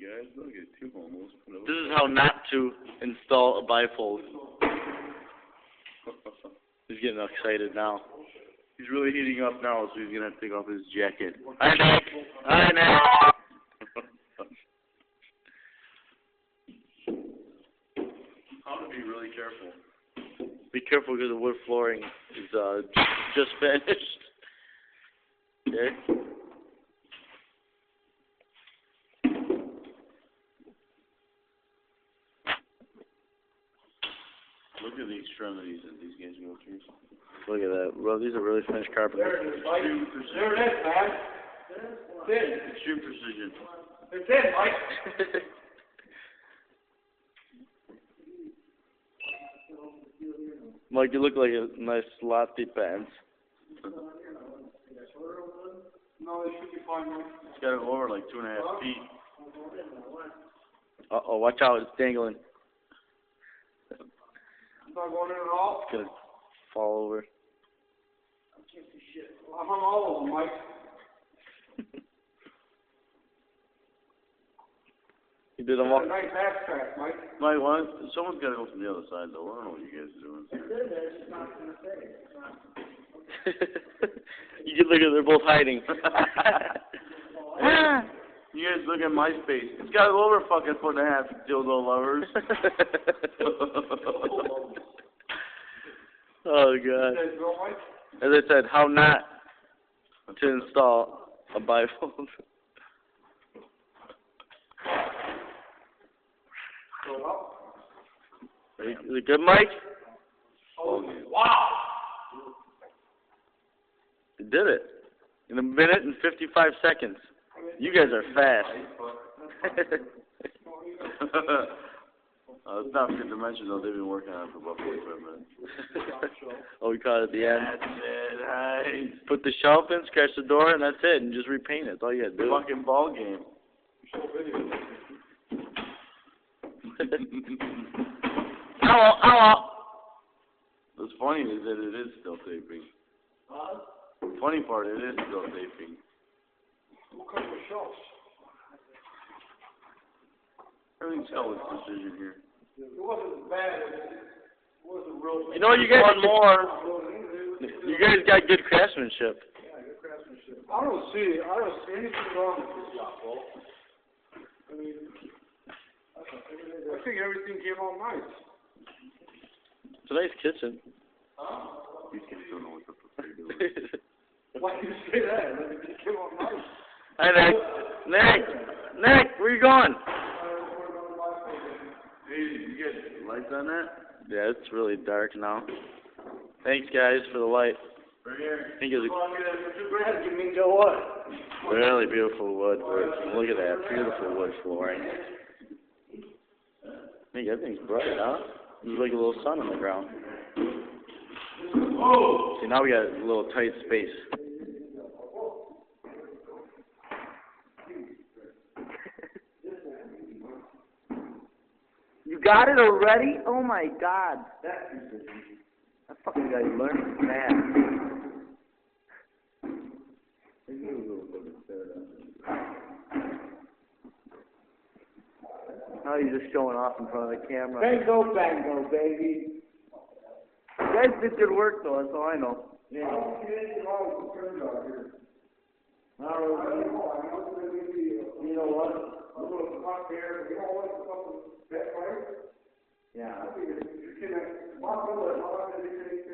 guys. Look at two homos. This is how not to install a bifold. He's getting excited now. He's really heating up now, so he's gonna take off his jacket. Hi, Nick. Hi, Nick. How to be really careful. Be careful because the wood flooring is just finished. Okay. Look at the extremities that these guys go through. Look at that. Well, these are really finished carpentry. There it is, Mike. There it is, man. It's in. Extreme precision. It's in, Mike. Mike, you look like a nice lofty pants. No, it should be fine, Mike. It's got to go over like 2.5 feet. Uh-oh, watch out. It's dangling. It's not going in at all. It's going to fall over. I can't see shit. I'm on all of them, Mike. You did them all. Nice half track, Mike. Mike, someone's got to go from the other side, though. I don't know what you guys are doing. You can look at they're both hiding. You guys look at my space. It's got to go over fucking 4.5 dildo lovers. Oh, God. As I said, how not to install a bifold. Is it good, Mike? Oh, wow! You did it. In a minute and 55 seconds. You guys are fast. It's not fifth dimension, though. They've been working on it for about 45 minutes. Oh, we caught it at the end. That's it. Nice. Put the shelf in, scratch the door, and that's it. And just repaint it. That's all you got to do. Fucking ball game. Ow, ow. What's funny is that it is still taping. The funny part, it is still taping. What kind of shelves? Everything's got with precision here. It wasn't bad. It wasn't real. You know, you guys One more. You guys got good craftsmanship. Yeah, good craftsmanship. I don't see anything wrong with this job, bro. I mean, I think everything came out nice. It's a nice kitchen. These kids don't know what the fuck they're doing. Why do you say that? It came out nice. Hi, Nick. Nick, where you going? Hey, you get lights on that? Yeah, it's really dark now. Thanks, guys, for the light. Right here. I think it's You mean go what? a really beautiful wood. Look at that beautiful wood flooring. I think everything's bright, huh? There's like a little sun on the ground. Oh! See, now we got a little tight space. You got it already? Oh my God. That fucking guy learned fast. Now you're just showing off in front of the camera. Bango, bango, baby. You guys did good work, though. That's all I know. Yeah. You know what? I'm going to come up here. You know what? That right? Yeah. You can walk over it. How long does it take?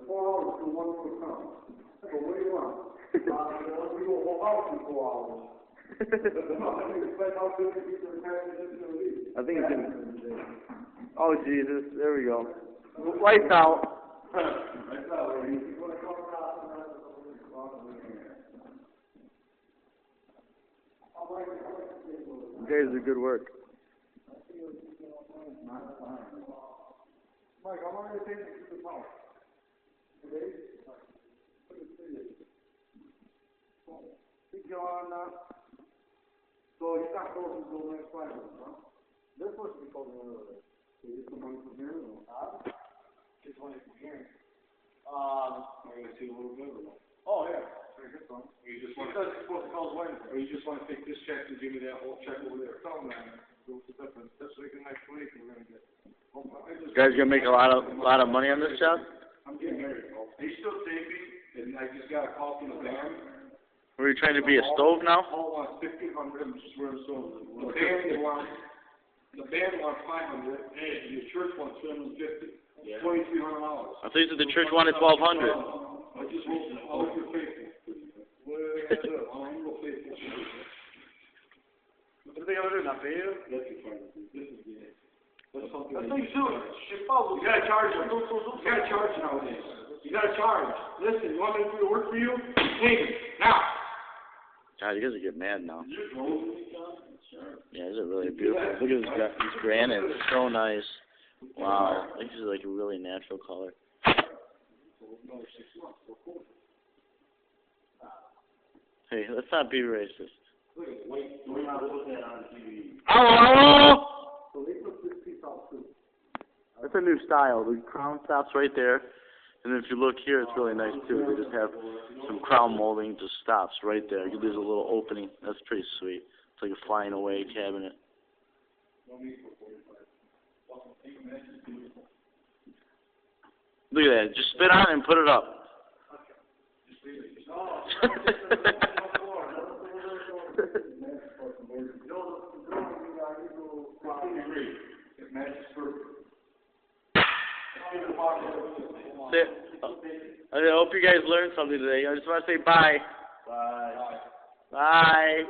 4 hours to 1 foot come. So what do you want? We go a whole house in 4 hours. I think it's gonna. Oh Jesus! There we go. Lights out. You guys did good work. Mike, how long did it take to do the house? 2 days? So it's not closing until next Friday, huh? They're supposed to be closing earlier. So you get some money from here, or? Just money from here. I'm going to see a little bit of it. Oh, yeah. You just want because it's supposed to call Wednesday, or you just want to take this check and give me that whole check over there. Tell them that. What's the difference? This week and next week we're gonna get. You guys gonna make a lot of money on this job? I'm getting married. He's still taping, and I just got a call from the band. Were you trying to be a stove now? All wants 1,500. I'm just wearing stove. The band wants 500. Hey, the church wants 750. Yeah. $2,300. I thought you said the church wanted 1,200. I just hope you're faithful. I'm real faithful. What are they gonna do? Not pay you? This is good. That's something. That's what you do. You gotta charge them. You gotta charge nowadays. You gotta charge. Listen, you want me to do the work for you? Take it now. God, you guys are getting mad now. Yeah, these are really beautiful. Look at this granite. It's so nice. Wow. I think this is like a really natural color. Hey, let's not be racist. Oh! That's a new style. The crown stops right there. And if you look here, it's really nice too. They just have some crown molding, just stops right there. There's a little opening. That's pretty sweet. It's like a flying away cabinet. Look at that. Just spit on it and put it up. I hope you guys learned something today. I just want to say bye. Bye. Bye.